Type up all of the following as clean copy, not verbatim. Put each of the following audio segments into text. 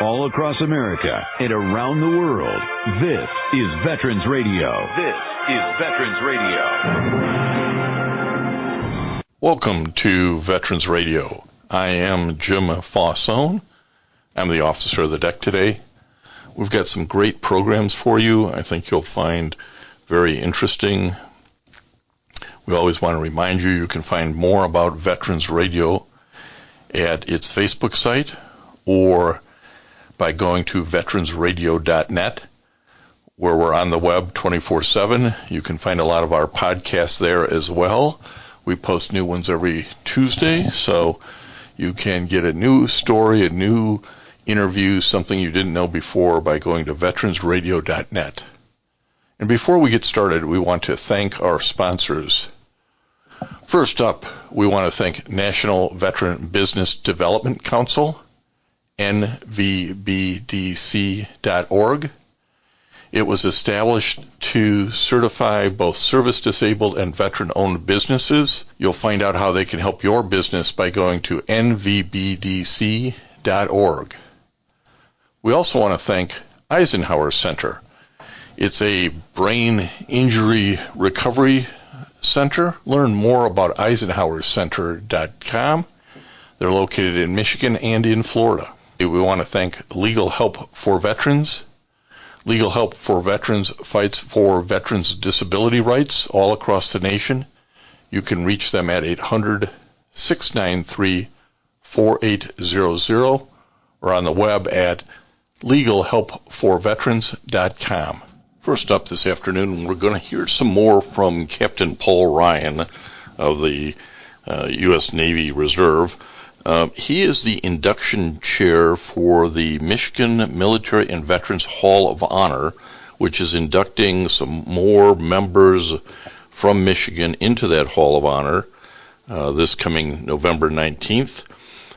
all across America and around the world. This is Veterans Radio. This is Veterans Radio. Welcome to Veterans Radio. I am Jim Fossone. I'm the officer of the deck today. We've got some great programs for you. I think you'll find very interesting. We always want to remind you can find more about Veterans Radio at its Facebook site or by going to veteransradio.net, where we're on the web 24/7. You can find a lot of our podcasts there as well. We post new ones every Tuesday, so you can get a new story, a new interview, something you didn't know before by going to veteransradio.net. And before we get started, we want to thank our sponsors. First up, we want to thank National Veteran Business Development Council, nvbdc.org. It was established to certify both service-disabled and veteran-owned businesses. You'll find out how they can help your business by going to nvbdc.org. We also want to thank Eisenhower Center. It's a brain injury recovery center. Learn more about eisenhowercenter.com. They're located in Michigan and in Florida. We want to thank Legal Help for Veterans. Legal Help for Veterans fights for veterans' disability rights all across the nation. You can reach them at 800-693-4800 or on the web at legalhelpforveterans.com. First up this afternoon, we're going to hear some more from Captain Paul Ryan of the U.S. Navy Reserve. He is the induction chair for the Michigan Military and Veterans Hall of Honor, which is inducting some more members from Michigan into that Hall of Honor this coming November 19th.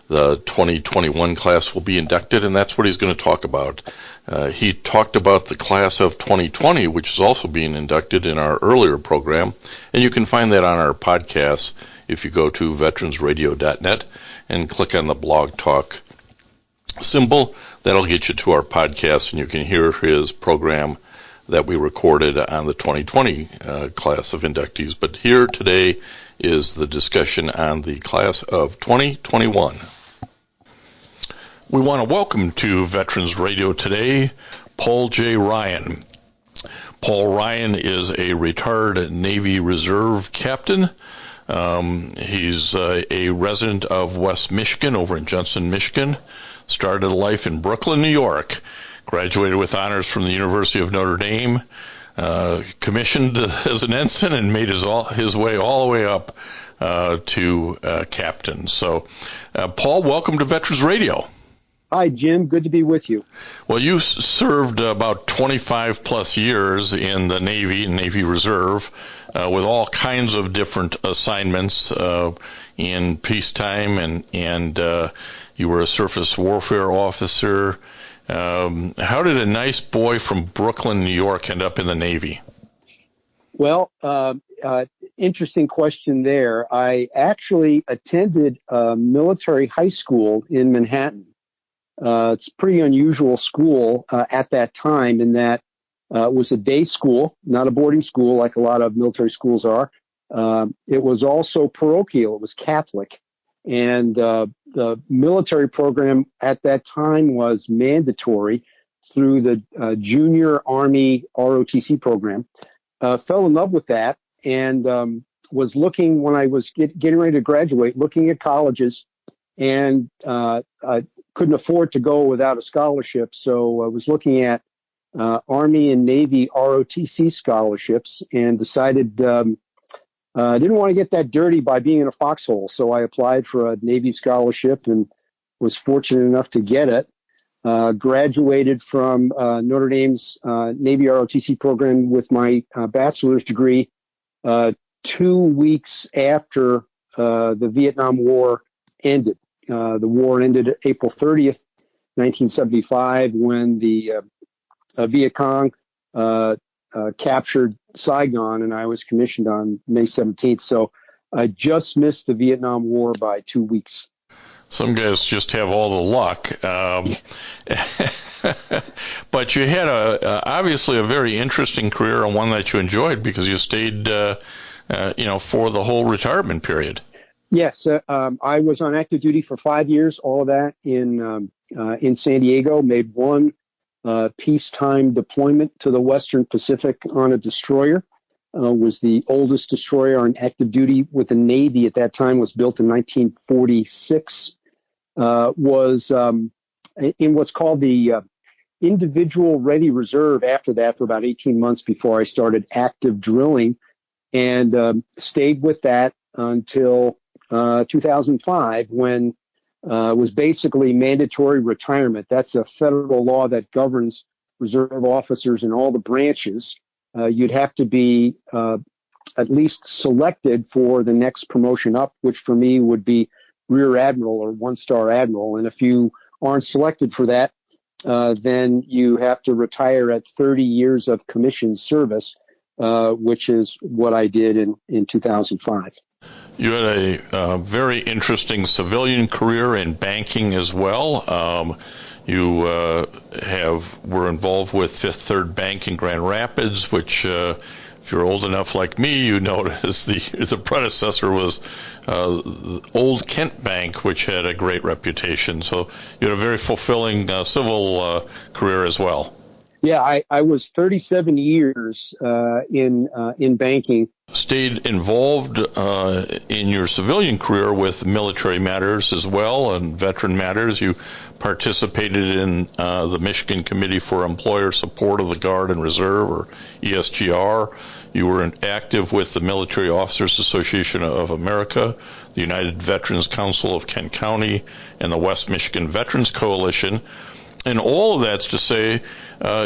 The 2021 class will be inducted, and that's what he's going to talk about. He talked about the class of 2020, which is also being inducted in our earlier program, and you can find that on our podcast if you go to veteransradio.net and click on the Blog Talk symbol. That'll get you to our podcast, and you can hear his program that we recorded on the 2020 class of inductees. But here today is the discussion on the class of 2021. We want to welcome to Veterans Radio today Paul J. Ryan. Paul Ryan is a retired Navy Reserve captain. He's a resident of West Michigan, over in Johnson, Michigan. Started life in Brooklyn, New York. Graduated with honors from the University of Notre Dame. Commissioned as an ensign and made his way all the way up to captain. So, Paul, welcome to Veterans Radio. Hi, Jim. Good to be with you. Well, you served about 25 plus years in the Navy and Navy Reserve with all kinds of different assignments in peacetime, and you were a surface warfare officer. How did a nice boy from Brooklyn, New York, end up in the Navy? Well, interesting question there. I actually attended a military high school in Manhattan. It's a pretty unusual school at that time in that it was a day school, not a boarding school like a lot of military schools are. It was also parochial. It was Catholic. And the military program at that time was mandatory through the Junior Army ROTC program. Fell in love with that and was looking, when I was getting ready to graduate, looking at colleges, and I couldn't afford to go without a scholarship, so I was looking at Army and Navy ROTC scholarships and decided I didn't want to get that dirty by being in a foxhole, so I applied for a Navy scholarship and was fortunate enough to get it. Graduated from Notre Dame's Navy ROTC program with my bachelor's degree 2 weeks after the Vietnam War ended. The war ended April 30th, 1975, when the Viet Cong captured Saigon, and I was commissioned on May 17th. So I just missed the Vietnam War by 2 weeks. Some guys just have all the luck. But you had obviously a very interesting career and one that you enjoyed because you stayed, for the whole retirement period. Yes, I was on active duty for 5 years, all of that in San Diego, made one peacetime deployment to the Western Pacific on a destroyer. Was the oldest destroyer on active duty with the Navy at that time, was built in 1946, was in what's called the individual ready reserve after that for about 18 months before I started active drilling, and stayed with that until 2005 when was basically mandatory retirement. That's a federal law that governs reserve officers in all the branches. You'd have to be at least selected for the next promotion up, which for me would be Rear Admiral or one-star Admiral. And if you aren't selected for that, then you have to retire at 30 years of commissioned service, which is what I did in 2005. You had a very interesting civilian career in banking as well. You were involved with Fifth Third Bank in Grand Rapids, which, if you're old enough like me, you know as the predecessor was Old Kent Bank, which had a great reputation. So you had a very fulfilling civil career as well. Yeah, I was 37 years in banking. Stayed involved in your civilian career with military matters as well and veteran matters. You participated in the Michigan Committee for Employer Support of the Guard and Reserve, or ESGR. You were active with the Military Officers Association of America, the United Veterans Council of Kent County, and the West Michigan Veterans Coalition. And all of that's to say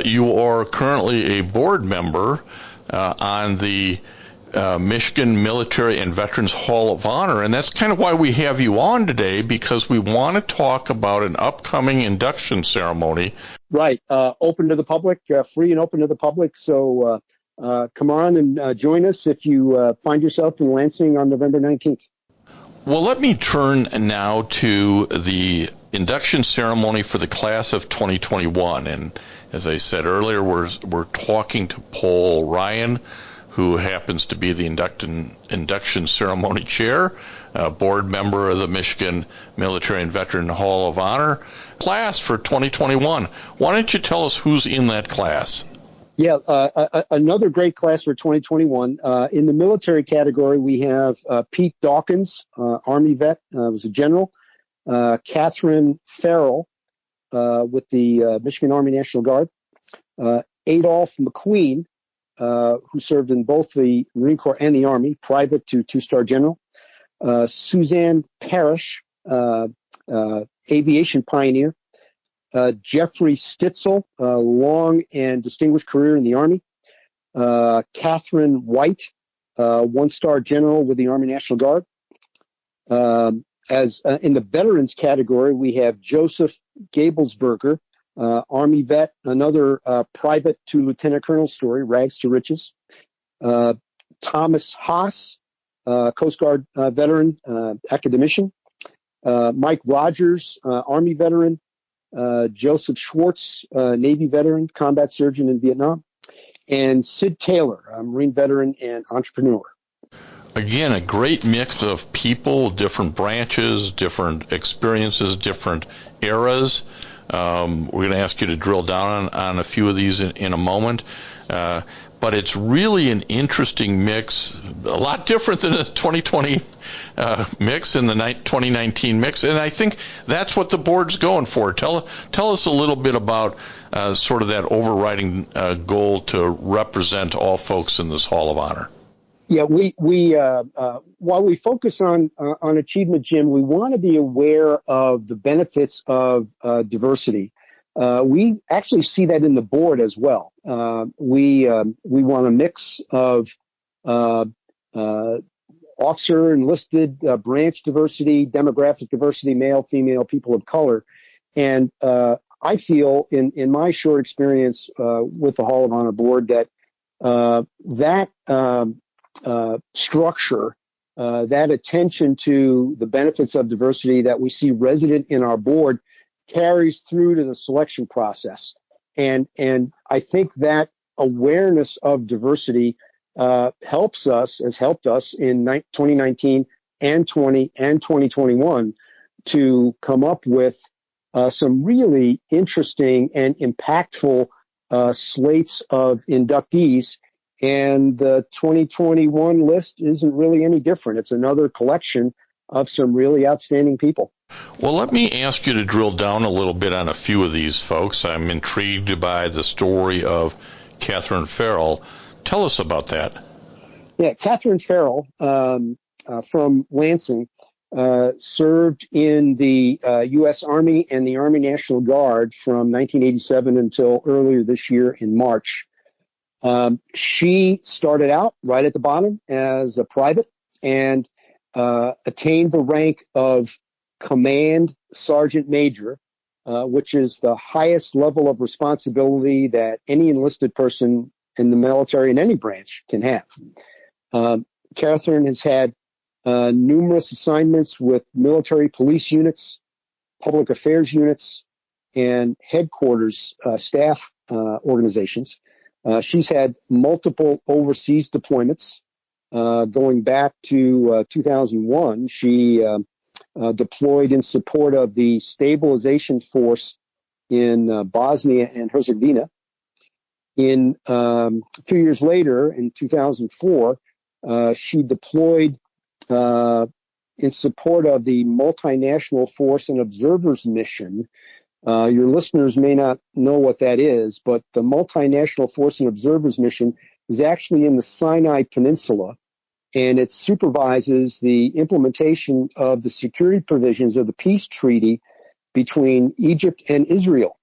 you are currently a board member on the Michigan Military and Veterans Hall of Honor, and that's kind of why we have you on today, because we want to talk about an upcoming induction ceremony. Right, open to the public, free and open to the public, so come on and join us if you find yourself in Lansing on November 19th. Well, let me turn now to the induction ceremony for the class of 2021, and as I said earlier, we're talking to Paul Ryan, who happens to be the induction ceremony chair, board member of the Michigan Military and Veteran Hall of Honor class for 2021. Why don't you tell us who's in that class? Yeah, another great class for 2021. In the military category, we have Pete Dawkins, Army vet, was a general. Catherine Farrell with the Michigan Army National Guard. Adolph McQueen, who served in both the Marine Corps and the Army, private to two-star general. Suzanne Parrish, aviation pioneer. Jeffrey Stitzel, long and distinguished career in the Army. Catherine White, one-star general with the Army National Guard. As in the veterans category, we have Joseph Gablesberger, Army vet, another private to lieutenant colonel story, rags to riches. Thomas Haas, Coast Guard veteran, academician. Mike Rogers, Army veteran. Joseph Schwartz, Navy veteran, combat surgeon in Vietnam. And Sid Taylor, a Marine veteran and entrepreneur. Again, a great mix of people, different branches, different experiences, different eras. We're going to ask you to drill down on a few of these in a moment. But it's really an interesting mix, a lot different than the 2020 mix and the 2019 mix. And I think that's what the board's going for. Tell us a little bit about sort of that overriding goal to represent all folks in this Hall of Honor. Yeah, we while we focus on achievement, Jim, we want to be aware of the benefits of diversity. We actually see that in the board as well. We want a mix of officer, enlisted, branch diversity, demographic diversity, male, female, people of color. And I feel in my short experience with the Hall of Honor board that structure that attention to the benefits of diversity that we see resident in our board carries through to the selection process. And I think that awareness of diversity has helped us in 2019 and 2021 to come up with some really interesting and impactful slates of inductees. And the 2021 list isn't really any different. It's another collection of some really outstanding people. Well, let me ask you to drill down a little bit on a few of these folks. I'm intrigued by the story of Catherine Farrell. Tell us about that. Yeah, Catherine Farrell from Lansing served in the U.S. Army and the Army National Guard from 1987 until earlier this year in March. She started out right at the bottom as a private and attained the rank of Command Sergeant Major, which is the highest level of responsibility that any enlisted person in the military in any branch can have. Catherine has had numerous assignments with military police units, public affairs units, and headquarters staff organizations. She's had multiple overseas deployments. Going back to 2001, she deployed in support of the stabilization force in Bosnia and Herzegovina. A few years later, in 2004, she deployed in support of the multinational force and observers mission. Your listeners may not know what that is, but the multinational force and observers mission is actually in the Sinai Peninsula, and it supervises the implementation of the security provisions of the peace treaty between Egypt and Israel.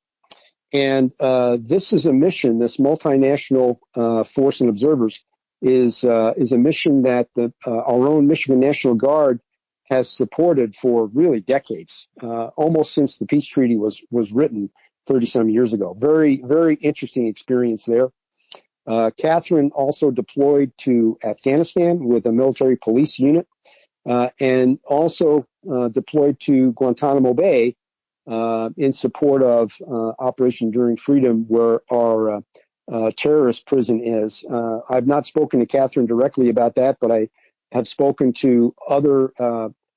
And this is a mission, this multinational force and observers is a mission that our own Michigan National Guard has supported for really decades, almost since the peace treaty was written 30-some years ago. Very, very interesting experience there. Catherine also deployed to Afghanistan with a military police unit, and also deployed to Guantanamo Bay in support of Operation Enduring Freedom, where our terrorist prison is. I've not spoken to Catherine directly about that, but I have spoken to other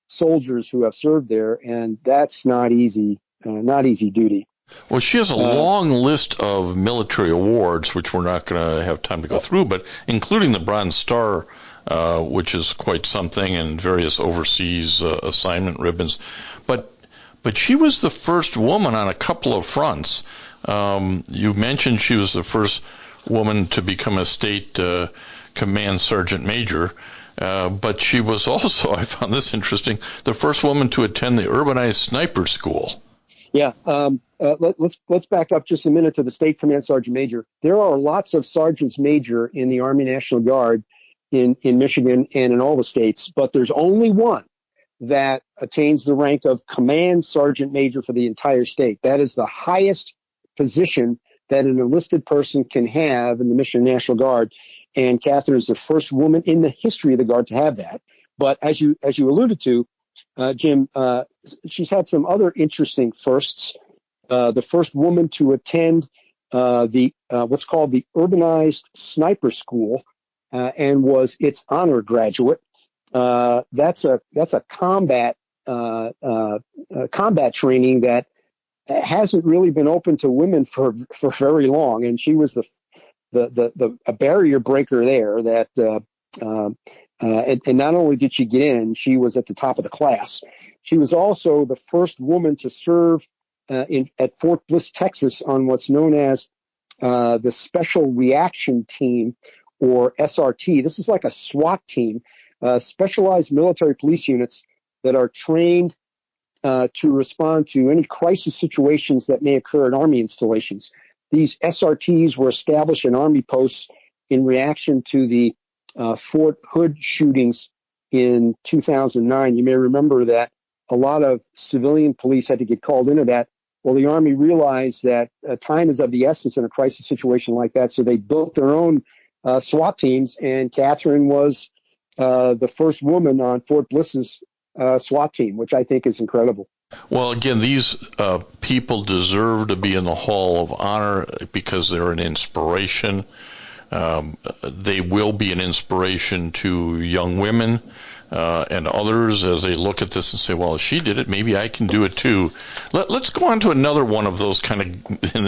soldiers who have served there, and that's not easy duty. Well, she has a long list of military awards, which we're not going to have time to go through, but including the Bronze Star, which is quite something, and various overseas assignment ribbons. But she was the first woman on a couple of fronts. You mentioned she was the first woman to become a state command sergeant major, but she was also, I found this interesting, the first woman to attend the urbanized sniper school. Yeah, let's back up just a minute to the state command sergeant major. There are lots of sergeants major in the Army National Guard in Michigan and in all the states, but there's only one that attains the rank of command sergeant major for the entire state. That is the highest position that an enlisted person can have in the Michigan National Guard, and Catherine is the first woman in the history of the Guard to have that. But as you alluded to, Jim, she's had some other interesting firsts. The first woman to attend what's called the Urbanized Sniper School, and was its honor graduate. That's a combat training that hasn't really been open to women for very long, and she was a barrier breaker there. And not only did she get in, she was at the top of the class. She was also the first woman to serve at Fort Bliss, Texas, on what's known as the Special Reaction Team, or SRT. This is like a SWAT team, specialized military police units that are trained to respond to any crisis situations that may occur in Army installations. These SRTs were established in Army posts in reaction to the Fort Hood shootings in 2009. You may remember that a lot of civilian police had to get called into that. Well, the Army realized that time is of the essence in a crisis situation like that, so they built their own SWAT teams, and Catherine was the first woman on Fort Bliss's SWAT team, which I think is incredible. Well, again, these people deserve to be in the Hall of Honor because they're an inspiration. They will be an inspiration to young women and others as they look at this and say, well, if she did it, maybe I can do it too. Let's go on to another one of those kind of,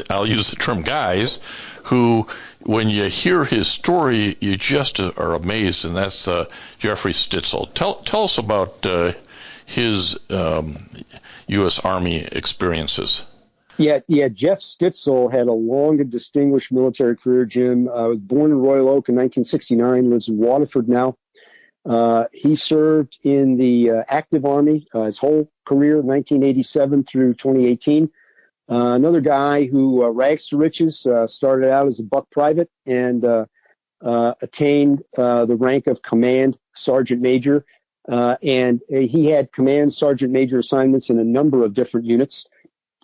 I'll use the term guys, who, when you hear his story, you just are amazed, and that's Jeffrey Stitzel. Tell us about his U.S. Army experiences. Yeah. Jeff Stitzel had a long and distinguished military career, Jim. Was born in Royal Oak in 1969, lives in Waterford now. He served in the active Army his whole career, 1987 through 2018. Another guy who rags to riches, started out as a buck private and attained the rank of command sergeant major. And he had command sergeant major assignments in a number of different units.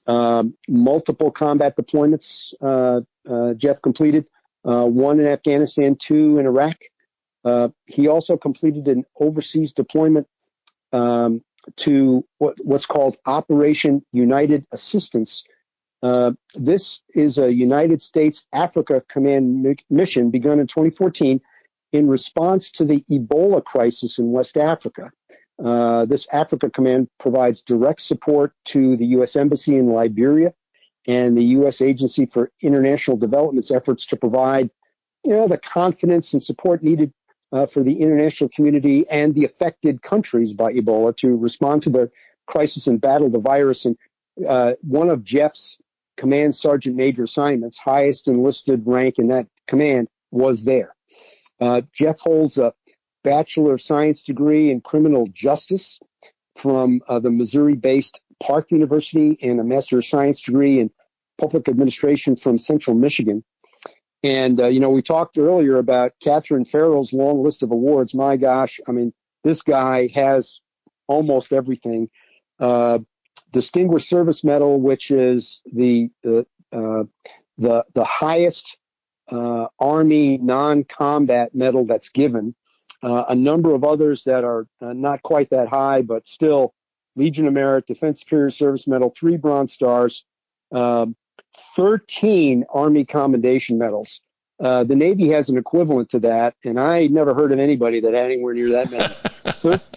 Multiple combat deployments Jeff completed, one in Afghanistan, two in Iraq. He also completed an overseas deployment to what's called Operation United Assistance. This is a United States Africa Command mission begun in 2014 in response to the Ebola crisis in West Africa. This Africa Command provides direct support to the U.S. Embassy in Liberia and the U.S. Agency for International Development's efforts to provide, the confidence and support needed for the international community and the affected countries by Ebola to respond to the crisis and battle the virus. And one of Jeff's command sergeant major assignments, highest enlisted rank in that command, was there. Jeff holds a Bachelor of Science degree in criminal justice from the Missouri-based Park University and a Master of Science degree in public administration from Central Michigan. And, we talked earlier about Catherine Farrell's long list of awards. My gosh, I mean, this guy has almost everything. Distinguished Service Medal, which is the highest Army non-combat medal that's given. A number of others that are not quite that high, but still Legion of Merit, Defense Superior Service Medal, 3 Bronze Stars, 13 Army Commendation Medals. The Navy has an equivalent to that, and I never heard of anybody that had anywhere near that many.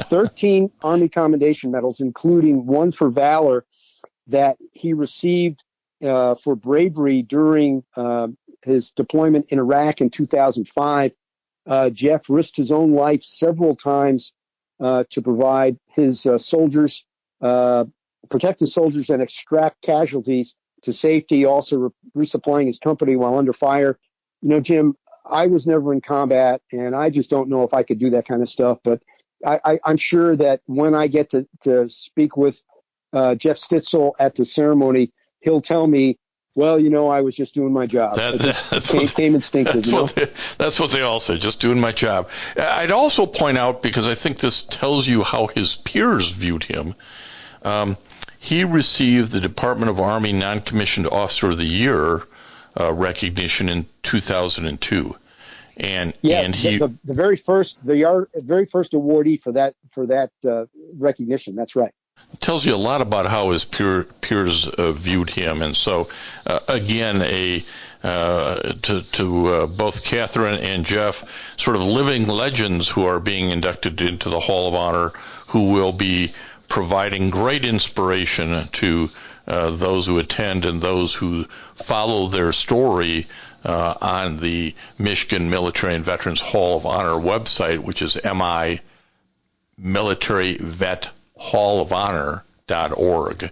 13 Army Commendation Medals, including one for valor that he received for bravery during his deployment in Iraq in 2005. Jeff risked his own life several times to provide his soldiers, protect his soldiers and extract casualties to safety, also resupplying his company while under fire. Jim, I was never in combat, and I just don't know if I could do that kind of stuff. But I'm sure that when I get to speak with Jeff Stitzel at the ceremony, he'll tell me, well, I was just doing my job. It came instinctive. That's what they all say, just doing my job. I'd also point out, because I think this tells you how his peers viewed him, he received the Department of Army Non-Commissioned Officer of the Year recognition in 2002. And he the very first awardee for that recognition. That's right. It tells you a lot about how his peers viewed him. And so, again, to both Catherine and Jeff, sort of living legends who are being inducted into the Hall of Honor, who will be providing great inspiration to those who attend and those who follow their story on the Michigan Military and Veterans Hall of Honor website, which is militaryvethallofhonor.org.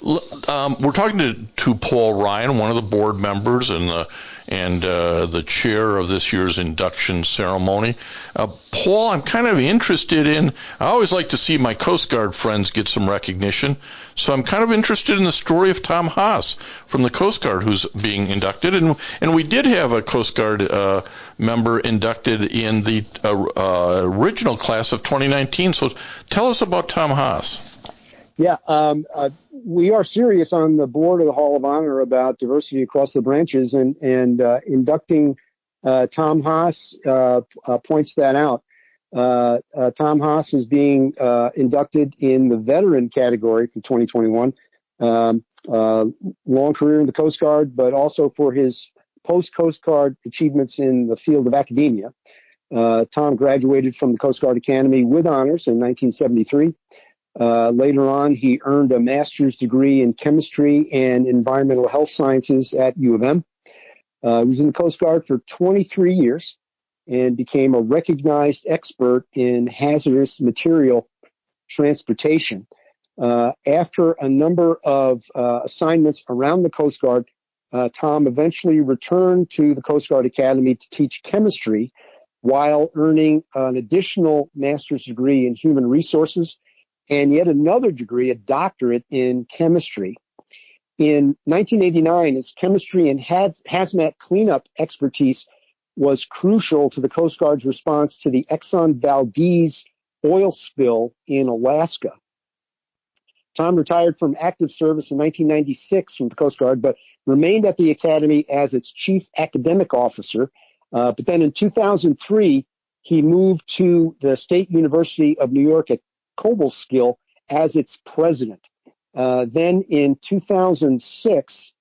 We're talking to Paul Ryan, one of the board members and the chair of this year's induction ceremony. Paul, I'm kind of interested in, I always like to see my Coast Guard friends get some recognition, so I'm kind of interested in the story of Tom Haas from the Coast Guard who's being inducted, and we did have a Coast Guard member inducted in the original class of 2019, so tell us about Tom Haas. Yeah, we are serious on the board of the Hall of Honor about diversity across the branches, and inducting Tom Haas points that out. Tom Haas is being inducted in the veteran category for 2021. Long career in the Coast Guard, but also for his post-Coast Guard achievements in the field of academia. Tom graduated from the Coast Guard Academy with honors in 1973. Later on, he earned a master's degree in chemistry and environmental health sciences at U of M. He was in the Coast Guard for 23 years and became a recognized expert in hazardous material transportation. After a number of assignments around the Coast Guard, Tom eventually returned to the Coast Guard Academy to teach chemistry while earning an additional master's degree in human resources and yet another degree, a doctorate in chemistry. In 1989, his chemistry and hazmat cleanup expertise was crucial to the Coast Guard's response to the Exxon Valdez oil spill in Alaska. Tom retired from active service in 1996 from the Coast Guard, but remained at the Academy as its chief academic officer. But then in 2003, he moved to the State University of New York at Cobleskill as its president. Then in 2006,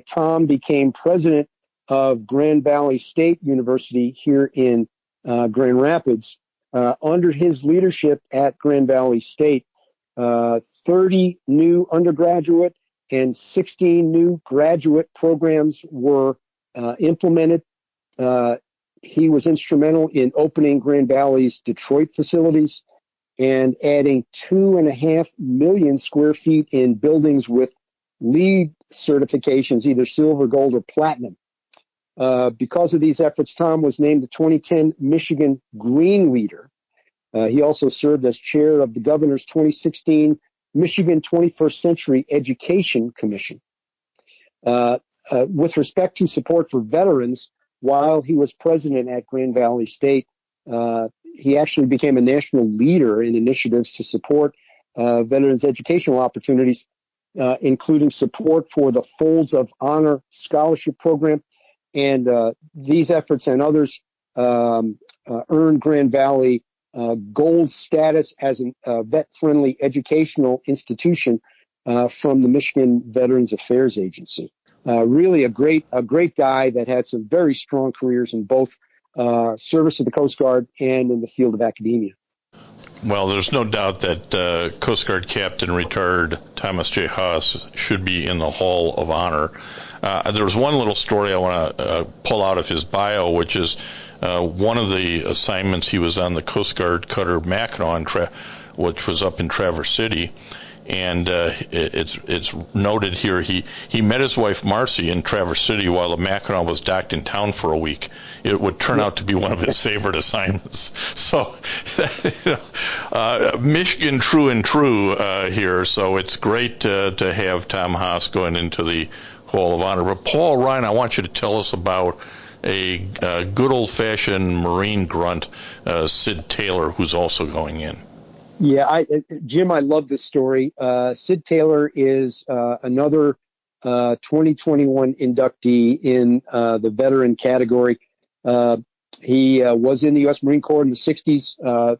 Tom became president of Grand Valley State University here in Grand Rapids. Under his leadership at Grand Valley State, 30 new undergraduate and 16 new graduate programs were implemented. He was instrumental in opening Grand Valley's Detroit facilities and adding 2.5 million square feet in buildings with LEED certifications, either silver, gold, or platinum. Because of these efforts, Tom was named the 2010 Michigan Green Leader. He also served as chair of the governor's 2016 Michigan 21st Century Education Commission. With respect to support for veterans, while he was president at Grand Valley State, he actually became a national leader in initiatives to support veterans' educational opportunities, including support for the Folds of Honor Scholarship Program. And these efforts and others earned Grand Valley gold status as a vet-friendly educational institution from the Michigan Veterans Affairs Agency. Really a great guy that had some very strong careers in both service of the Coast Guard and in the field of academia. Well, there's no doubt that Coast Guard Captain retired Thomas J. Haas should be in the Hall of Honor. There's one little story I want to pull out of his bio, which is one of the assignments he was on the Coast Guard cutter Mackinac, which was up in Traverse City. And it's noted here he met his wife Marcy in Traverse City while the Mackinac was docked in town for a week. It would turn out to be one of his favorite assignments. So, Michigan true and true here. So it's great to have Tom Haas going into the Hall of Honor. But Paul Ryan, I want you to tell us about a good old-fashioned Marine grunt, Sid Taylor, who's also going in. Yeah, Jim, I love this story. Sid Taylor is another 2021 inductee in the veteran category. He was in the U.S. Marine Corps in the 60s,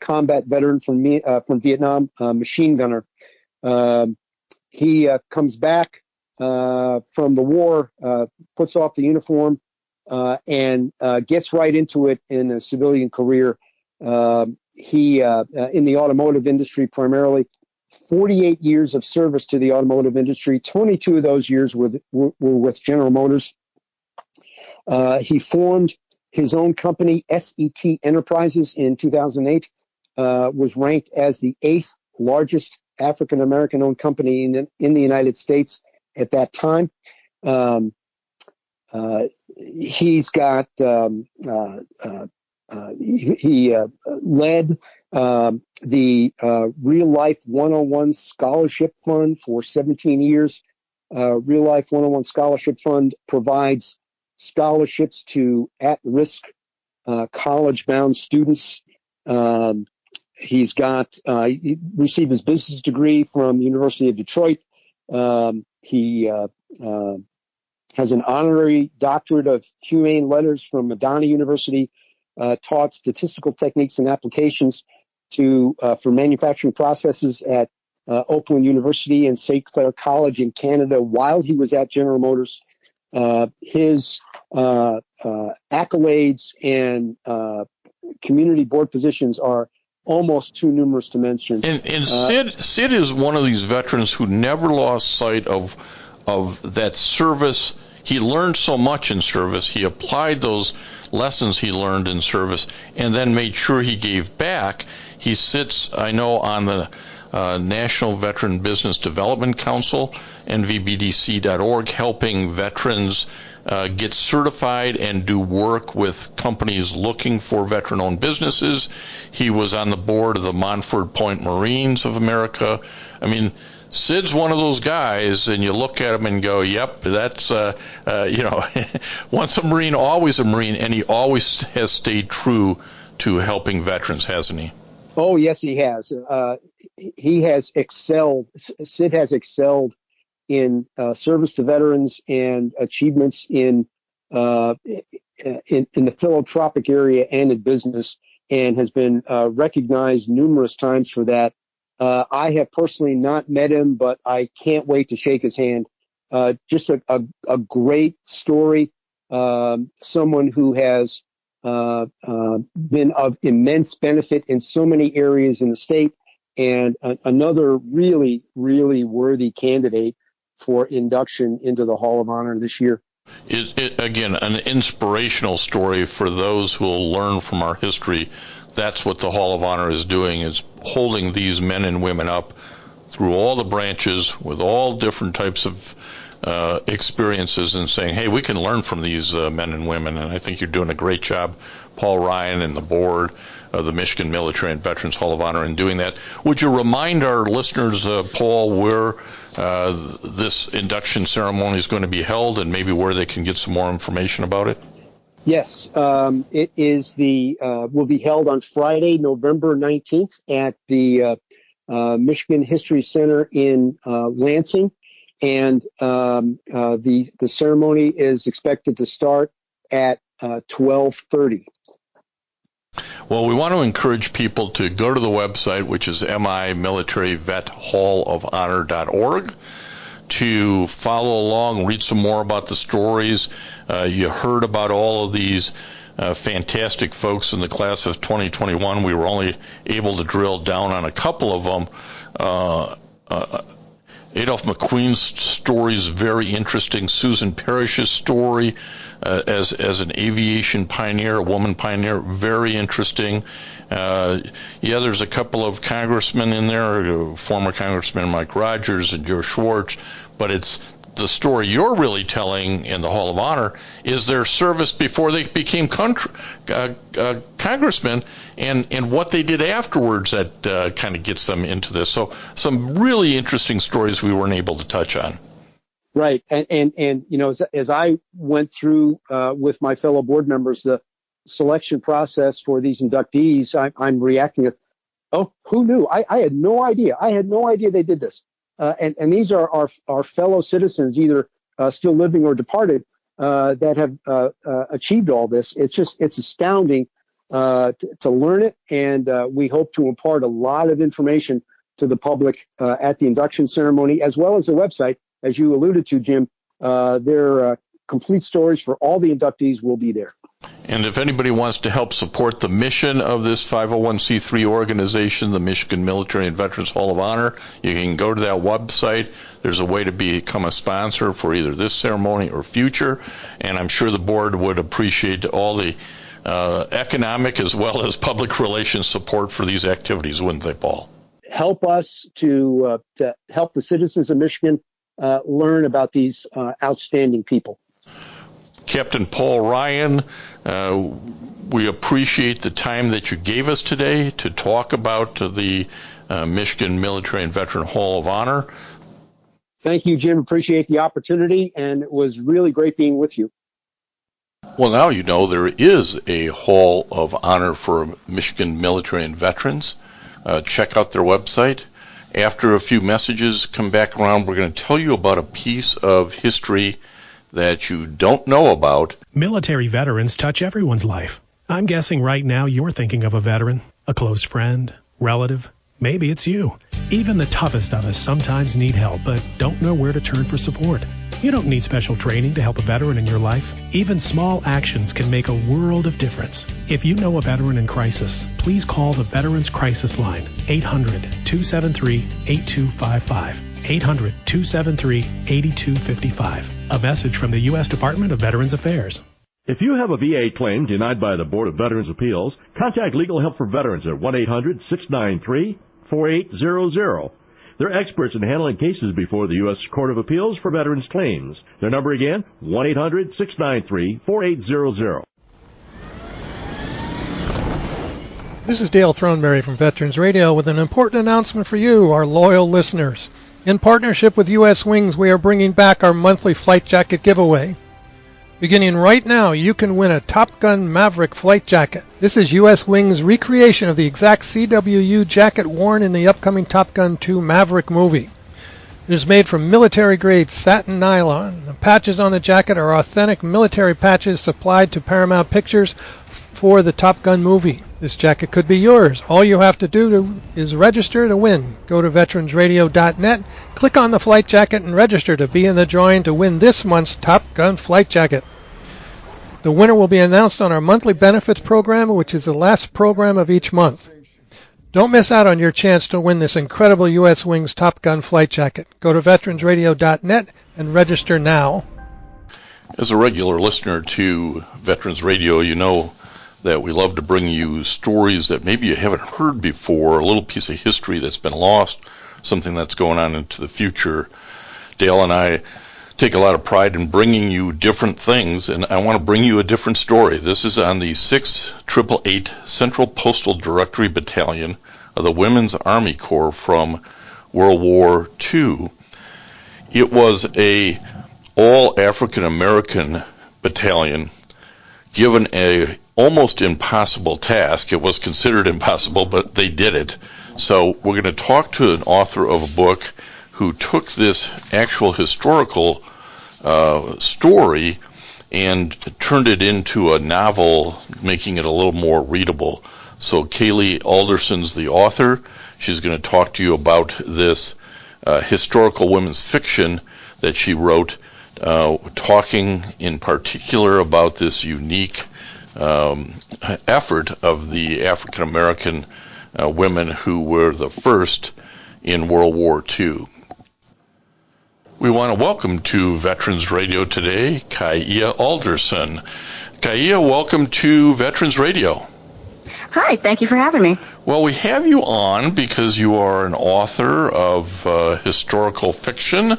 combat veteran from Vietnam, machine gunner. He comes back from the war, puts off the uniform, and gets right into it in a civilian career. He, in the automotive industry primarily, 48 years of service to the automotive industry, 22 of those years were with General Motors. He formed his own company, SET Enterprises, in 2008, was ranked as the 8th largest African-American owned company in the United States at that time. He's got, he led the Real Life 101 Scholarship Fund for 17 years. Real Life 101 Scholarship Fund provides scholarships to at-risk college-bound students. He's got he received his business degree from the University of Detroit. He has an honorary doctorate of humane letters from Madonna University. taught statistical techniques and applications for manufacturing processes at Oakland University and St. Clair College in Canada while he was at General Motors. His accolades and community board positions are almost too numerous to mention. And Sid is one of these veterans who never lost sight of that service. He learned so much in service. He applied those lessons he learned in service and then made sure he gave back. He sits, I know, on the National Veteran Business Development Council, nvbdc.org, helping veterans get certified and do work with companies looking for veteran-owned businesses. He was on the board of the Montford Point Marines of America. I mean, Sid's one of those guys, and you look at him and go, yep, that's, once a Marine, always a Marine, and he always has stayed true to helping veterans, hasn't he? Oh, yes, he has. He has excelled. Sid has excelled in service to veterans and achievements in the philanthropic area and in business, and has been recognized numerous times for that. I have personally not met him, but I can't wait to shake his hand. Just a great story. Someone who has been of immense benefit in so many areas in the state, and another really, really worthy candidate for induction into the Hall of Honor this year. Again, an inspirational story for those who will learn from our history. That's what the Hall of Honor is doing, is holding these men and women up through all the branches with all different types of experiences and saying, hey, we can learn from these men and women. And I think you're doing a great job, Paul Ryan and the board of the Michigan Military and Veterans Hall of Honor, in doing that. Would you remind our listeners, Paul, where this induction ceremony is going to be held and maybe where they can get some more information about it? Yes, it is will be held on Friday, November 19th at the Michigan History Center in Lansing. And the ceremony is expected to start at 12:30. Well, we want to encourage people to go to the website, which is mimilitaryvetHallofHonor.org, to follow along, read some more about the stories. You heard about all of these fantastic folks in the class of 2021. We were only able to drill down on a couple of them. Adolph McQueen's story is very interesting. Susan Parrish's story as an aviation pioneer, a woman pioneer, very interesting. There's a couple of congressmen in there, former Congressman Mike Rogers and Joe Schwartz, but it's the story you're really telling in the Hall of Honor is their service before they became congressmen and what they did afterwards that kind of gets them into this. So some really interesting stories we weren't able to touch on. Right. And as I went through with my fellow board members, the selection process for these inductees, I'm reacting as, oh, who knew? I had no idea. I had no idea they did this. And these are our fellow citizens, either still living or departed, that have achieved all this. It's astounding to learn it, and we hope to impart a lot of information to the public at the induction ceremony, as well as the website, as you alluded to, Jim. Their complete stories for all the inductees will be there. And if anybody wants to help support the mission of this 501c3 organization, the Michigan Military and Veterans Hall of Honor, you can go to that website. There's a way to become a sponsor for either this ceremony or future, and I'm sure the board would appreciate all the economic as well as public relations support for these activities, wouldn't they, Paul? Help us to help the citizens of Michigan learn about these outstanding people. Captain Paul Ryan, we appreciate the time that you gave us today to talk about the Michigan Military and Veteran Hall of Honor. Thank you, Jim. Appreciate the opportunity, and it was really great being with you. Well, now you know there is a Hall of Honor for Michigan Military and Veterans. Check out their website. After a few messages come back around, we're going to tell you about a piece of history that you don't know about. Military veterans touch everyone's life. I'm guessing right now you're thinking of a veteran, a close friend, relative. Maybe it's you. Even the toughest of us sometimes need help, but don't know where to turn for support. You don't need special training to help a veteran in your life. Even small actions can make a world of difference. If you know a veteran in crisis, please call the Veterans Crisis Line, 800-273-8255. 800-273-8255. A message from the U.S. Department of Veterans Affairs. If you have a VA claim denied by the Board of Veterans Appeals, contact Legal Help for Veterans at 1-800-693-4800. They're experts in handling cases before the U.S. Court of Appeals for Veterans Claims. Their number again, 1-800-693-4800. This is Dale Throneberry from Veterans Radio with an important announcement for you, our loyal listeners. In partnership with U.S. Wings, we are bringing back our monthly flight jacket giveaway. Beginning right now, you can win a Top Gun Maverick flight jacket. This is U.S. Wings' recreation of the exact CWU jacket worn in the upcoming Top Gun 2 Maverick movie. It is made from military-grade satin nylon. The patches on the jacket are authentic military patches supplied to Paramount Pictures for the Top Gun movie. This jacket could be yours. All you have to do is register to win. Go to veteransradio.net, click on the flight jacket, and register to be in the drawing to win this month's Top Gun flight jacket. The winner will be announced on our monthly benefits program, which is the last program of each month. Don't miss out on your chance to win this incredible U.S. Wings Top Gun flight jacket. Go to veteransradio.net and register now. As a regular listener to Veterans Radio, you know that we love to bring you stories that maybe you haven't heard before, a little piece of history that's been lost, something that's going on into the future. Dale and I take a lot of pride in bringing you different things, and I want to bring you a different story. This is on the 688 Central Postal Directory Battalion of the Women's Army Corps from World War II. It was a all African American battalion given a almost impossible task. It was considered impossible, but they did it. So we're going to talk to an author of a book who took this actual historical story and turned it into a novel, making it a little more readable. So Kaia Alderson's the author. She's going to talk to you about this historical women's fiction that she wrote, talking in particular about this unique effort of the African American women who were the first in World War II. We want to welcome to Veterans Radio today, Kaia Alderson. Kaia, welcome to Veterans Radio. Hi, thank you for having me. Well, we have you on because you are an author of historical fiction,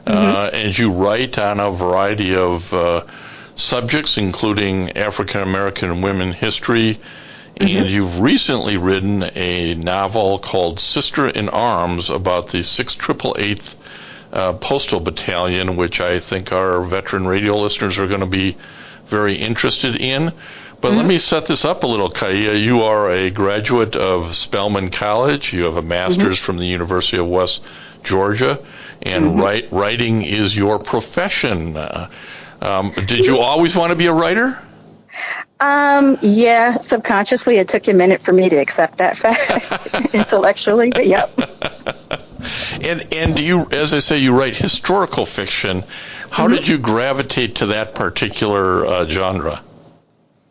and you write on a variety of subjects, including African American women history, and you've recently written a novel called Sister in Arms about the 688th Postal Battalion, which I think our veteran radio listeners are going to be very interested in. But let me set this up a little, Kaia. You are a graduate of Spelman College. You have a master's from the University of West Georgia, and writing is your profession. Did you always want to be a writer? Yeah, subconsciously it took a minute for me to accept that fact intellectually, but yep. And you, as I say, you write historical fiction. How did you gravitate to that particular genre?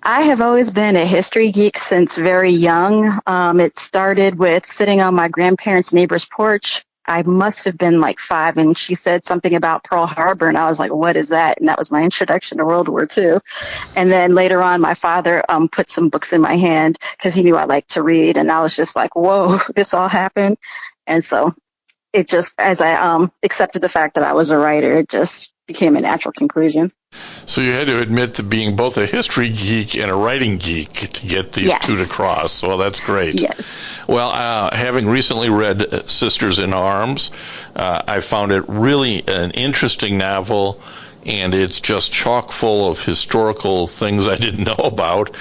I have always been a history geek since very young. It started with sitting on my grandparents' neighbor's porch. I must have been like 5, and she said something about Pearl Harbor, and I was like, what is that? And that was my introduction to World War II. And then later on, my father put some books in my hand because he knew I liked to read, and I was just like, whoa, this all happened. And so it just, as I accepted the fact that I was a writer, it just became a natural conclusion. So you had to admit to being both a history geek and a writing geek to get these two to cross. Well, that's great. Yes. Well, having recently read Sisters in Arms, I found it really an interesting novel, and it's just chock full of historical things I didn't know about,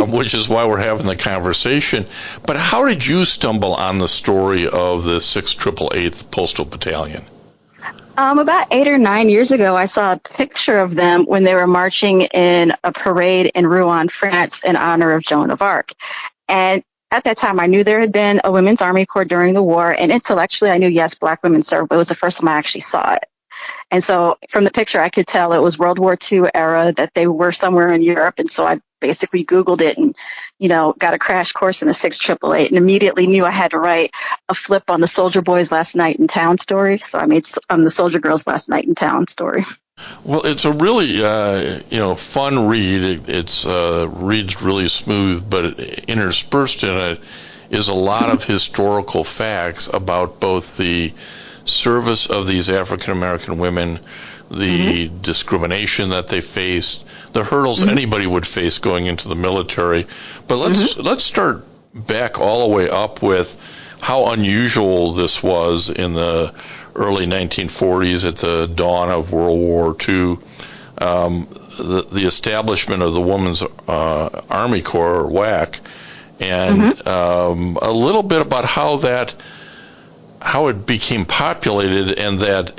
which is why we're having the conversation. But how did you stumble on the story of the 688th Postal Battalion? About 8 or 9 years ago, I saw a picture of them when they were marching in a parade in Rouen, France, in honor of Joan of Arc. And at that time, I knew there had been a women's Army Corps during the war, and intellectually, I knew, yes, black women served, but it was the first time I actually saw it. And so from the picture, I could tell it was World War II era, that they were somewhere in Europe. And so I basically Googled it and, got a crash course in the 688 and immediately knew I had to write a flip on the Soldier Boys Last Night in Town story. So I made the Soldier Girls Last Night in Town story. Well, it's a really, fun read. It's reads really smooth, but interspersed in it is a lot of historical facts about both the service of these African American women, the discrimination that they faced, the hurdles anybody would face going into the military. But let's start back all the way up with how unusual this was in the early 1940s at the dawn of World War II. The establishment of the Women's Army Corps, or WWII, and a little bit about how it became populated, and that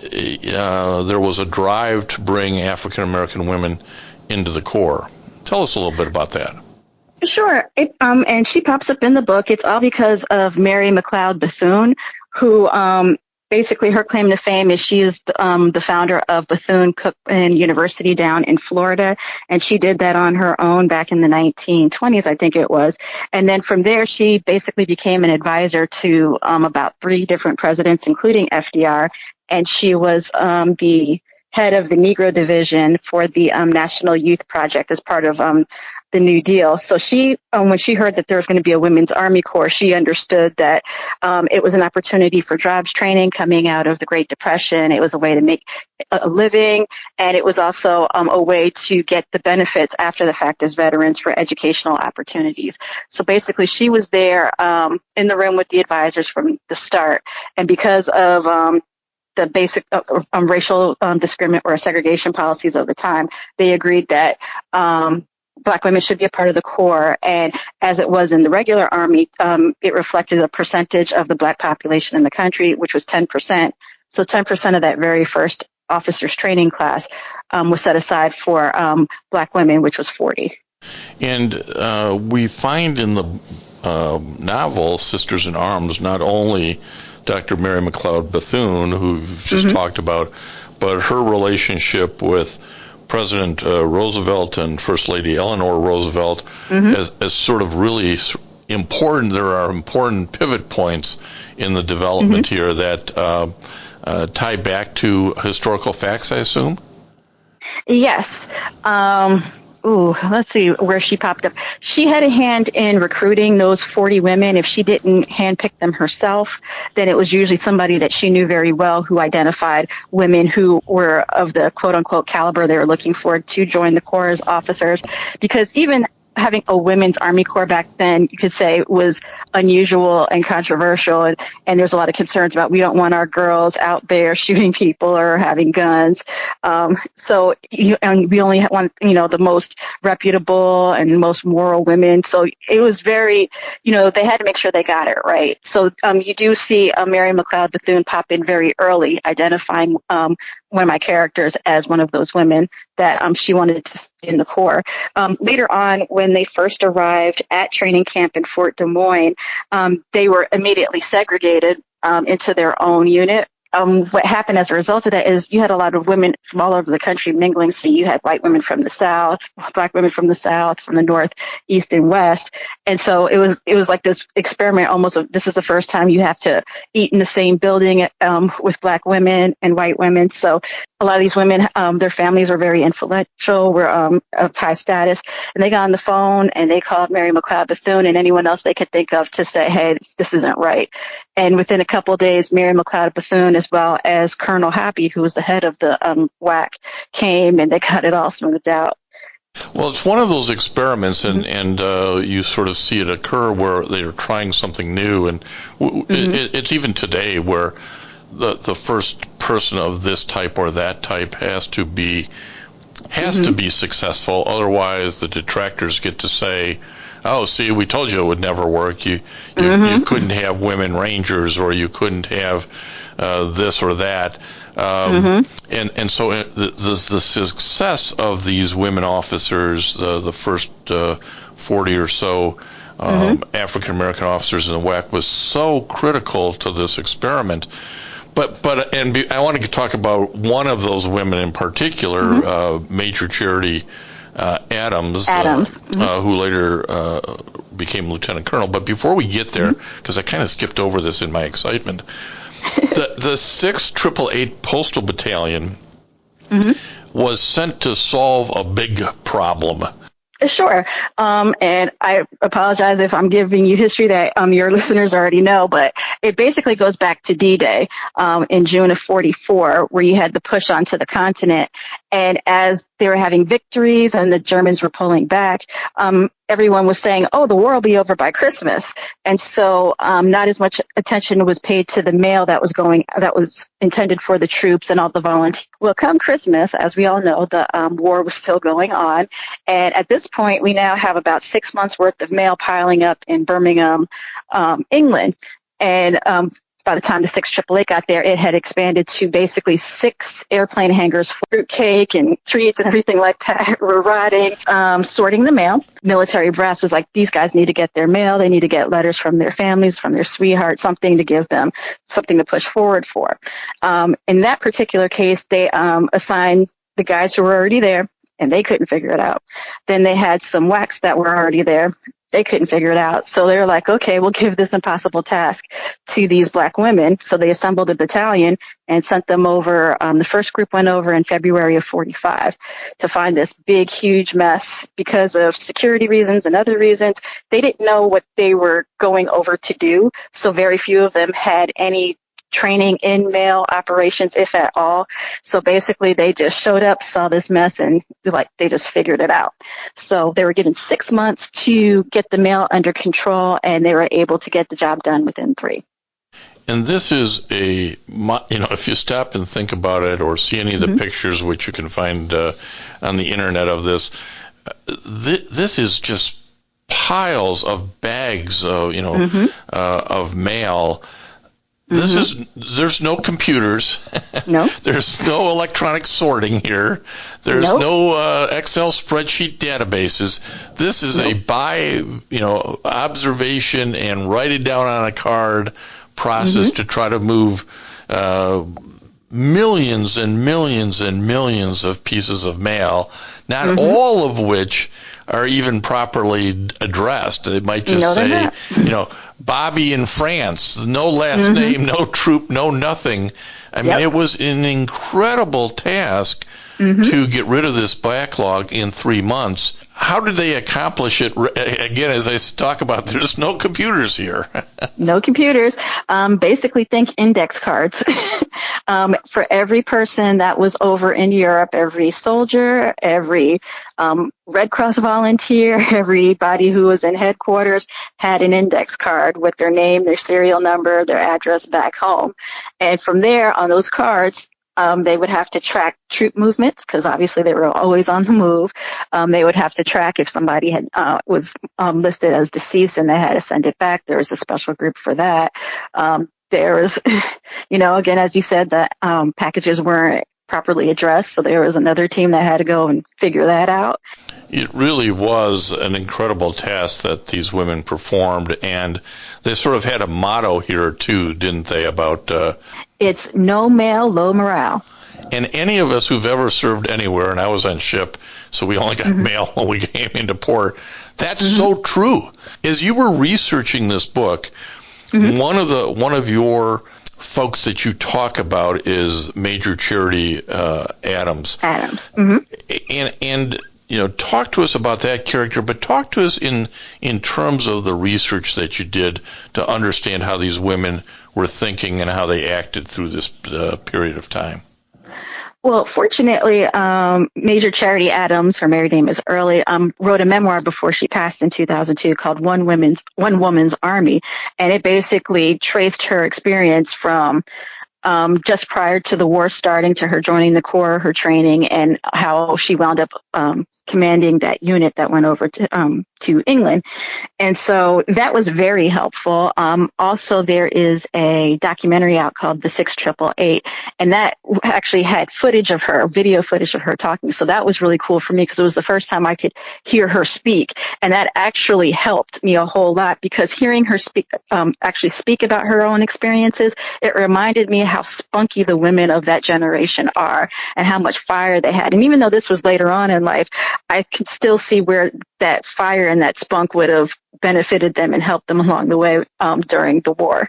there was a drive to bring African American women into the Corps. Tell us a little bit about that. Sure. And she pops up in the book. It's all because of Mary McLeod Bethune, who basically her claim to fame is she is the founder of Bethune-Cookman University down in Florida, and she did that on her own back in the 1920s, I think it was. And then from there, she basically became an advisor to about 3 different presidents, including FDR, and she was the head of the Negro Division for the National Youth Project as part of the New Deal. So she, when she heard that there was going to be a Women's Army Corps, she understood that it was an opportunity for jobs training coming out of the Great Depression. It was a way to make a living, and it was also a way to get the benefits after the fact as veterans for educational opportunities. So basically, she was there in the room with the advisors from the start, and because of the basic racial discrimination or segregation policies of the time, they agreed that Black women should be a part of the Corps. And as it was in the regular Army, it reflected a percentage of the Black population in the country, which was 10%. So 10% of that very first officers training class was set aside for Black women, which was 40. And we find in the novel Sisters in Arms not only Dr. Mary McLeod Bethune, who we've just talked about, but her relationship with President Roosevelt and First Lady Eleanor Roosevelt as sort of really important. There are important pivot points in the development here that tie back to historical facts, I assume? Yes. Let's see where she popped up. She had a hand in recruiting those 40 women. If she didn't handpick them herself, then it was usually somebody that she knew very well who identified women who were of the quote-unquote caliber they were looking for to join the Corps as officers. Because even having a women's Army Corps back then, you could say, was unusual and controversial, and there's a lot of concerns about we don't want our girls out there shooting people or having guns. And we only want, the most reputable and most moral women. So it was very, they had to make sure they got it right. So you do see Mary McLeod Bethune pop in very early, identifying one of my characters as one of those women that she wanted to stay in the Corps. Later on, when they first arrived at training camp in Fort Des Moines, they were immediately segregated into their own unit. What happened as a result of that is you had a lot of women from all over the country mingling. So you had white women from the South, Black women from the South, from the North, East, and West. And so it was like this experiment almost of this is the first time you have to eat in the same building with Black women and white women. So a lot of these women, their families were very influential, were of high status. And they got on the phone and they called Mary McLeod Bethune and anyone else they could think of to say, hey, this isn't right. And within a couple of days, Mary McLeod Bethune, as well as Colonel Happy, who was the head of the WWII, came and they got it all smoothed out. Well, it's one of those experiments, and you sort of see it occur where they are trying something new, and it's even today where the first person of this type or that type has to be successful. Otherwise, the detractors get to say, oh, see, we told you it would never work. You couldn't have women rangers, or you couldn't have this or that. And so the success of these women officers, the first 40 or so African American officers in the WWII, was so critical to this experiment. But I want to talk about one of those women in particular, Major Charity Adams, who later became Lieutenant Colonel. But before we get there, because I kind of skipped over this in my excitement, the 6th 888 Postal Battalion was sent to solve a big problem. Sure. And I apologize if I'm giving you history that your listeners already know, but it basically goes back to D-Day in June of 44, where you had the push onto the continent. And as they were having victories and the Germans were pulling back, everyone was saying, oh, the war will be over by Christmas. And so not as much attention was paid to the mail that was intended for the troops and all the volunteers. Well, come Christmas, as we all know, the war was still going on. And at this point, we now have about 6 months worth of mail piling up in Birmingham, England. And by the time the 6th 888 got there, it had expanded to basically 6 airplane hangars, fruit cake and treats and everything like that were rotting, sorting the mail. Military brass was like, these guys need to get their mail. They need to get letters from their families, from their sweethearts, something to give them, something to push forward for. In that particular case, they assigned the guys who were already there, and they couldn't figure it out. Then they had some WWICs that were already there. They couldn't figure it out. So they were like, okay, we'll give this impossible task to these black women. So they assembled a battalion and sent them over. The first group went over in February of 45 to find this big, huge mess because of security reasons and other reasons. They didn't know what they were going over to do. So very few of them had any training in mail operations, if at all. So basically they just showed up, saw this mess, and they just figured it out. So they were given 6 months to get the mail under control, and they were able to get the job done within 3. And this is if you stop and think about it, or see any of the pictures which you can find on the internet of this, this is just piles of bags, of mail. There's no computers. No. There's no electronic sorting here. There's no Excel spreadsheet databases. This is a by observation and write it down on a card process to try to move millions and millions and millions of pieces of mail, not all of which are even properly addressed. They might just say, Bobby in France, no last name, no troop, no nothing. I mean, it was an incredible task to get rid of this backlog in 3 months. How did they accomplish it? Again, as I talk about, there's no computers here. No computers. Basically, think index cards. For every person that was over in Europe, every soldier, every Red Cross volunteer, everybody who was in headquarters had an index card with their name, their serial number, their address back home. And from there, on those cards, they would have to track troop movements, because obviously they were always on the move. They would have to track if somebody was listed as deceased and they had to send it back. There was a special group for that. There was, again, as you said, the packages weren't properly addressed, so there was another team that had to go and figure that out. It really was an incredible task that these women performed, and they sort of had a motto here too, didn't they, about it's no mail, low morale. And any of us who've ever served anywhere, and I was on ship, so we only got mail when we came into port, that's so true. As you were researching this book, one of your folks that you talk about is Major Charity Adams. And talk to us about that character, but talk to us in terms of the research that you did to understand how these women were thinking and how they acted through this period of time. Well, fortunately, Major Charity Adams, her married name is Early, wrote a memoir before she passed in 2002 called One Woman's Army, and it basically traced her experience from just prior to the war starting, to her joining the Corps, her training, and how she wound up commanding that unit that went over to England. And so that was very helpful. Also, there is a documentary out called The 6888, and that actually had footage of her, video footage of her talking. So that was really cool for me because it was the first time I could hear her speak. And that actually helped me a whole lot because hearing her actually speak about her own experiences, it reminded me how spunky the women of that generation are and how much fire they had. And even though this was later on in life, I could still see where that fire and that spunk would have benefited them and helped them along the way during the war.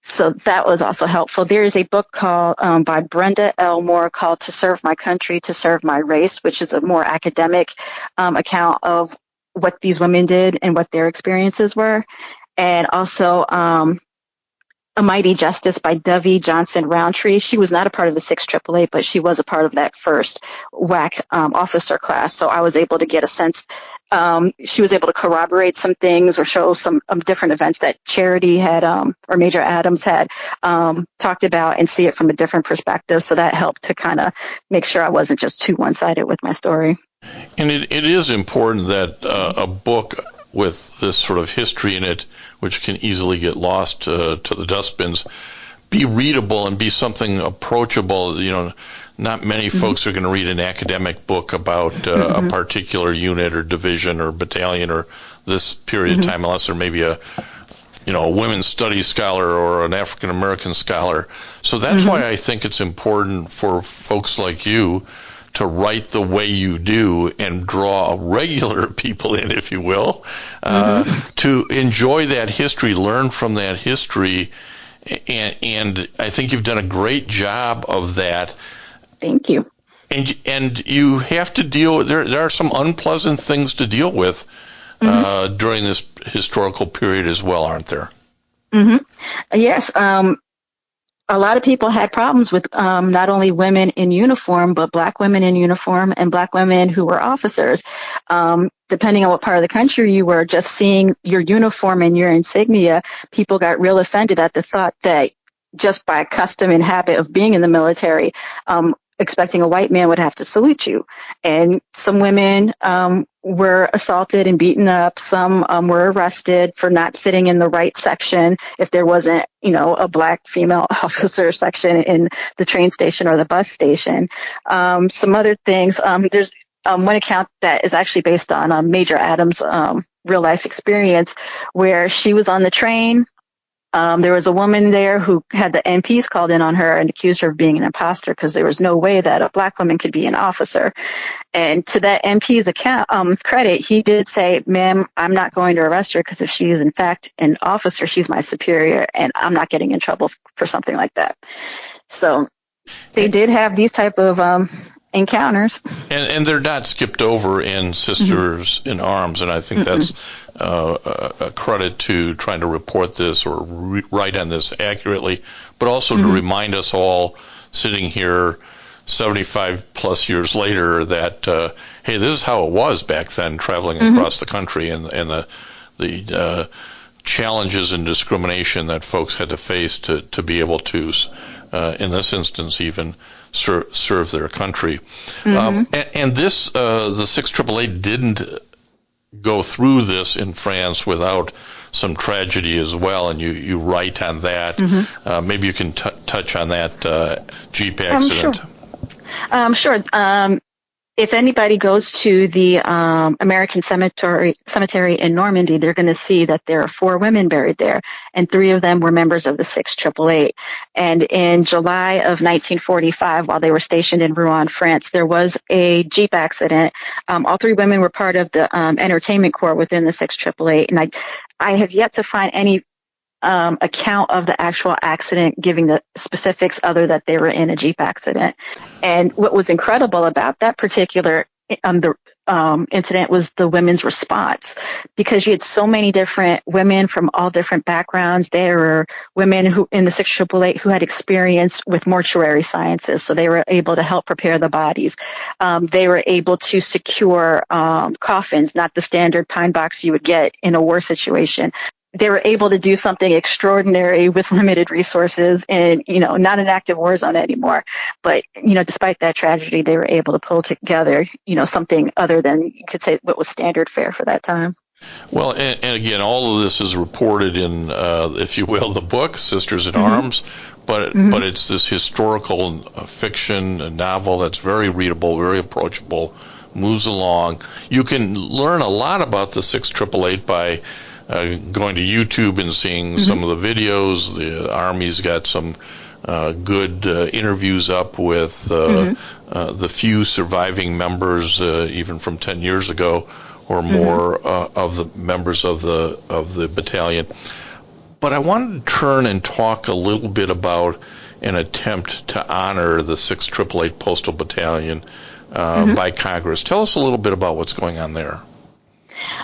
So that was also helpful. There is a book called by Brenda L. Moore called To Serve My Country, To Serve My Race, which is a more academic account of what these women did and what their experiences were. And also A Mighty Justice by Dovey Johnson Roundtree. She was not a part of the 6888, but she was a part of that first WWII officer class. So I was able to get a sense. She was able to corroborate some things or show some different events that Charity had or Major Adams had talked about and see it from a different perspective. So that helped to kind of make sure I wasn't just too one-sided with my story. And it is important that a book with this sort of history in it, which can easily get lost to the dustbins, be readable and be something approachable. You know, not many folks are going to read an academic book about a particular unit or division or battalion or this period of time, unless they're maybe a women's studies scholar or an African American scholar. So that's why I think it's important for folks like you to write the way you do and draw regular people in, if you will, to enjoy that history, learn from that history. And I think you've done a great job of that. Thank you. And you have to deal with, there are some unpleasant things to deal with during this historical period as well, aren't there? Yes. A lot of people had problems with not only women in uniform, but black women in uniform and black women who were officers. Depending on what part of the country you were, just seeing your uniform and your insignia, people got real offended at the thought that just by custom and habit of being in the military, expecting a white man would have to salute you. And some women were assaulted and beaten up. Some were arrested for not sitting in the right section if there wasn't, a black female officer section in the train station or the bus station. Some other things, there's one account that is actually based on Major Adams' real life experience where she was on the train. There was a woman there who had the MPs called in on her and accused her of being an imposter because there was no way that a black woman could be an officer. And to that MP's credit, he did say, "Ma'am, I'm not going to arrest her because if she is in fact an officer, she's my superior and I'm not getting in trouble for something like that." So they did have these type of encounters. And they're not skipped over in Sisters in Arms, and I think that's a credit to trying to report this or write on this accurately, but also to remind us all sitting here 75 plus years later that, hey, this is how it was back then traveling across the country and the challenges and discrimination that folks had to face to be able to, in this instance, even serve their country. And this, the 6888 didn't go through this in France without some tragedy as well, and you write on that. Maybe you can touch on that Jeep accident. Sure. If anybody goes to the American cemetery in Normandy, they're going to see that there are 4 women buried there, and 3 of them were members of the 6888. And in July of 1945, while they were stationed in Rouen, France, there was a Jeep accident. All 3 women were part of the entertainment corps within the 6888, and I have yet to find any account of the actual accident giving the specifics other that they were in a Jeep accident. And what was incredible about that particular incident was the women's response, because you had so many different women from all different backgrounds. There were women who in the 6888 who had experience with mortuary sciences, so they were able to help prepare the bodies. They were able to secure coffins, not the standard pine box you would get in a war situation. they were able to do something extraordinary with limited resources and, not an active war zone anymore. But, despite that tragedy, they were able to pull together, something other than, you could say, what was standard fare for that time. Well, and again, all of this is reported in, if you will, the book, Sisters in Arms, but it's this historical fiction, a novel that's very readable, very approachable, moves along. You can learn a lot about the 6888 by going to YouTube and seeing some of the videos. The Army's got some good interviews up with the few surviving members, even from 10 years ago or more, of the members of the battalion. But I wanted to turn and talk a little bit about an attempt to honor the 6888 Postal Battalion by Congress. Tell us a little bit about what's going on there.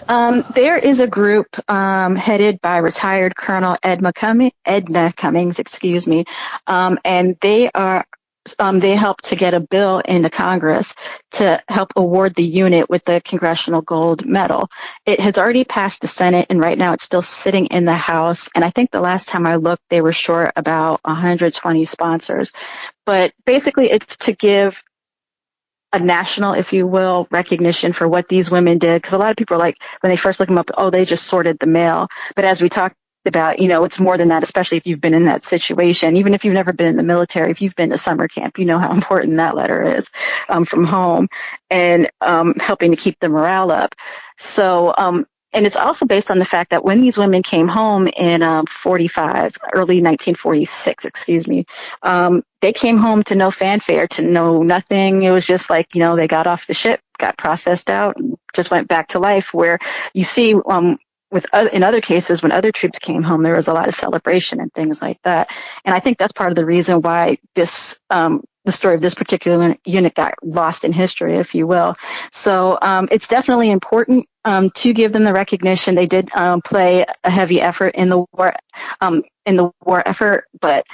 There is a group headed by retired Colonel Edna Cummings, and they helped to get a bill into Congress to help award the unit with the Congressional Gold Medal. It has already passed the Senate, and right now it's still sitting in the House. And I think the last time I looked, they were short about 120 sponsors. But basically, it's to give a national, if you will, recognition for what these women did. Because a lot of people are like, when they first look them up, they just sorted the mail. But as we talked about, it's more than that, especially if you've been in that situation. Even if you've never been in the military, if you've been to summer camp, you know how important that letter is from home and helping to keep the morale up. So, and it's also based on the fact that when these women came home in early 1946, they came home to no fanfare, to no nothing. It was just like, they got off the ship, got processed out, and just went back to life. Where you see, in other cases, when other troops came home, there was a lot of celebration and things like that. And I think that's part of the reason why the story of this particular unit got lost in history, if you will. So it's definitely important to give them the recognition. They did play a heavy effort in the war effort, but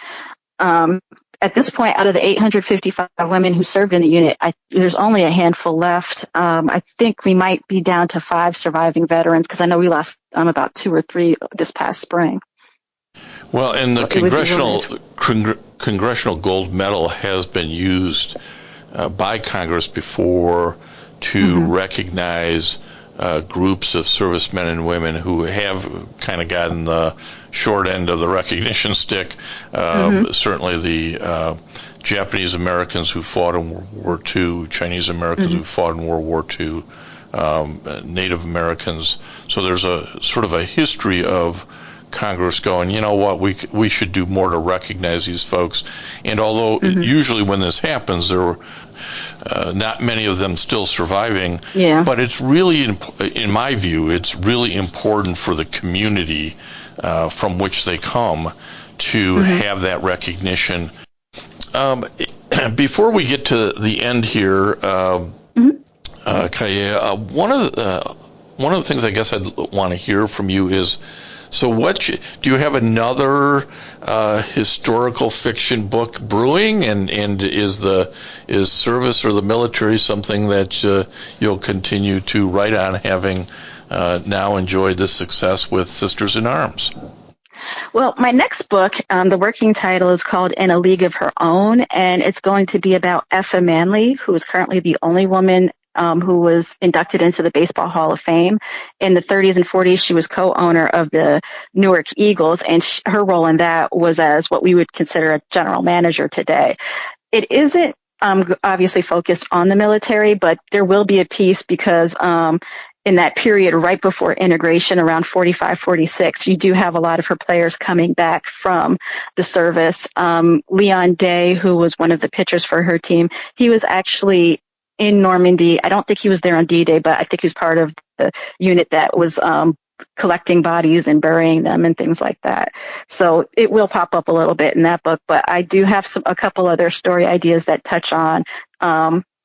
at this point, out of the 855 women who served in the unit, there's only a handful left. I think we might be down to 5 surviving veterans, because I know we lost about 2 or 3 this past spring. Well, and the Congressional Gold Medal has been used by Congress before to recognize groups of servicemen and women who have kind of gotten the short end of the recognition stick. Certainly the Japanese Americans who fought in World War II, Chinese Americans who fought in World War II, Native Americans. So there's a sort of a history of Congress going, you know what, we should do more to recognize these folks. And although usually when this happens, there were not many of them still surviving, but it's really, in my view, it's really important for the community from which they come to have that recognition. Before we get to the end here, Kaia, one of the things I guess I'd want to hear from you is, so do you have another historical fiction book brewing, and is service or the military something that you'll continue to write on, having now enjoyed the success with Sisters in Arms? Well, my next book, the working title is called In a League of Her Own, and it's going to be about Effa Manley, who is currently the only woman who was inducted into the Baseball Hall of Fame. In the 30s and 40s, she was co-owner of the Newark Eagles, and her role in that was as what we would consider a general manager today. It isn't obviously focused on the military, but there will be a piece because in that period right before integration, around 45, 46, you do have a lot of her players coming back from the service. Leon Day, who was one of the pitchers for her team, he was actually in Normandy. I don't think he was there on D-Day, but I think he was part of the unit that was collecting bodies and burying them and things like that. So it will pop up a little bit in that book, but I do have a couple other story ideas that touch on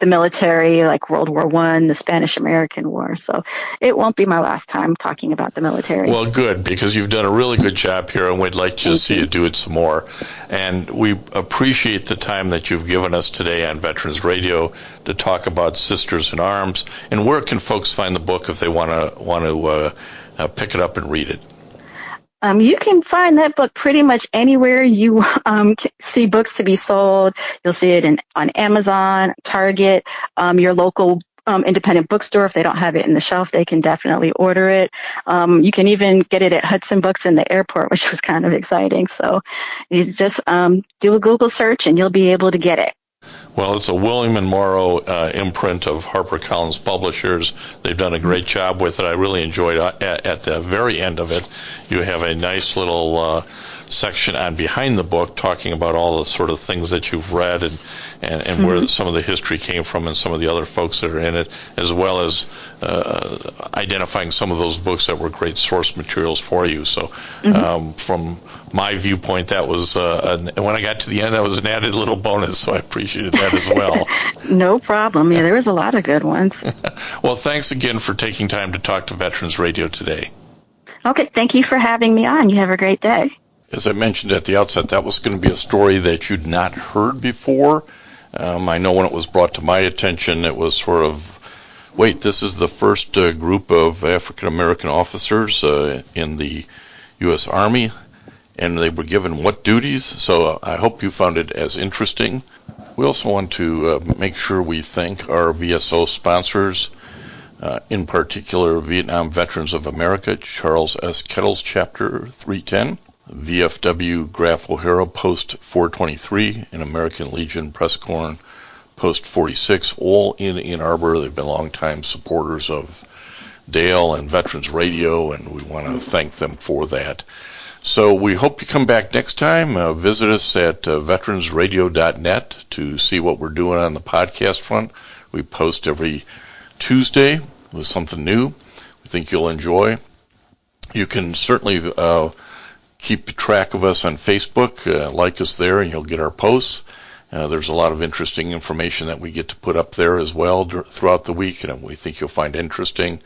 the military, like World War I, the Spanish-American War. So it won't be my last time talking about the military. Well, good, because you've done a really good job here, and we'd like to see you do it some more. And we appreciate the time that you've given us today on Veterans Radio to talk about Sisters in Arms. And where can folks find the book if they want to pick it up and read it? You can find that book pretty much anywhere you see books to be sold. You'll see it on Amazon, Target, your local independent bookstore. If they don't have it in the shelf, they can definitely order it. You can even get it at Hudson Books in the airport, which was kind of exciting. So you just do a Google search and you'll be able to get it. Well, it's a William and Morrow imprint of HarperCollins Publishers. They've done a great job with it. I really enjoyed it. At the very end of it, you have a nice little section on behind the book talking about all the sort of things that you've read and where some of the history came from and some of the other folks that are in it, as well as identifying some of those books that were great source materials for you. So from my viewpoint, that was, when I got to the end, that was an added little bonus, so I appreciated that as well. No problem. Yeah, there was a lot of good ones. Well, thanks again for taking time to talk to Veterans Radio today. Okay, thank you for having me on. You have a great day. As I mentioned at the outset, that was going to be a story that you'd not heard before. I know when it was brought to my attention, it was sort of, wait, this is the first group of African-American officers in the U.S. Army, and they were given what duties? So I hope you found it as interesting. We also want to make sure we thank our VSO sponsors, in particular Vietnam Veterans of America, Charles S. Kettles, Chapter 310, VFW Graf O'Hara, Post 423, and American Legion Press Corps, Post 46, all in Ann Arbor. They've been longtime supporters of Dale and Veterans Radio, and we want to thank them for that. So we hope you come back next time. Visit us at veteransradio.net to see what we're doing on the podcast front. We post every Tuesday with something new we think you'll enjoy. You can certainly keep track of us on Facebook. Like us there, and you'll get our posts. There's a lot of interesting information that we get to put up there as well throughout the week, and we think you'll find interesting.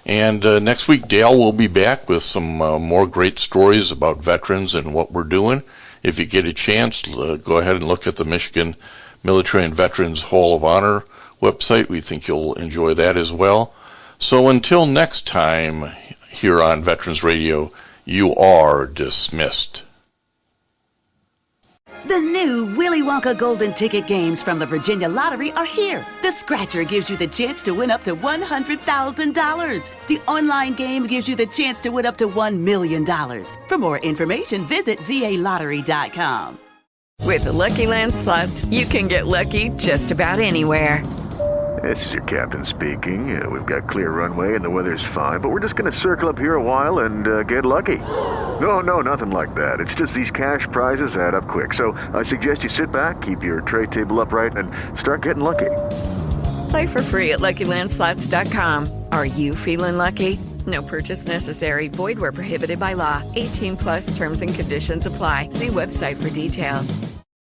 And next week, Dale will be back with some more great stories about veterans and what we're doing. If you get a chance, go ahead and look at the Michigan Military and Veterans Hall of Honor website. We think you'll enjoy that as well. So until next time here on Veterans Radio, you are dismissed. The new Willy Wonka Golden Ticket games from the Virginia Lottery are here. The Scratcher gives you the chance to win up to $100,000. The online game gives you the chance to win up to $1 million. For more information, visit VALottery.com. With the Lucky Land Slots, you can get lucky just about anywhere. This is your captain speaking. We've got clear runway and the weather's fine, but we're just going to circle up here a while and get lucky. No, nothing like that. It's just these cash prizes add up quick. So I suggest you sit back, keep your tray table upright, and start getting lucky. Play for free at LuckyLandSlots.com. Are you feeling lucky? No purchase necessary. Void where prohibited by law. 18+ terms and conditions apply. See website for details.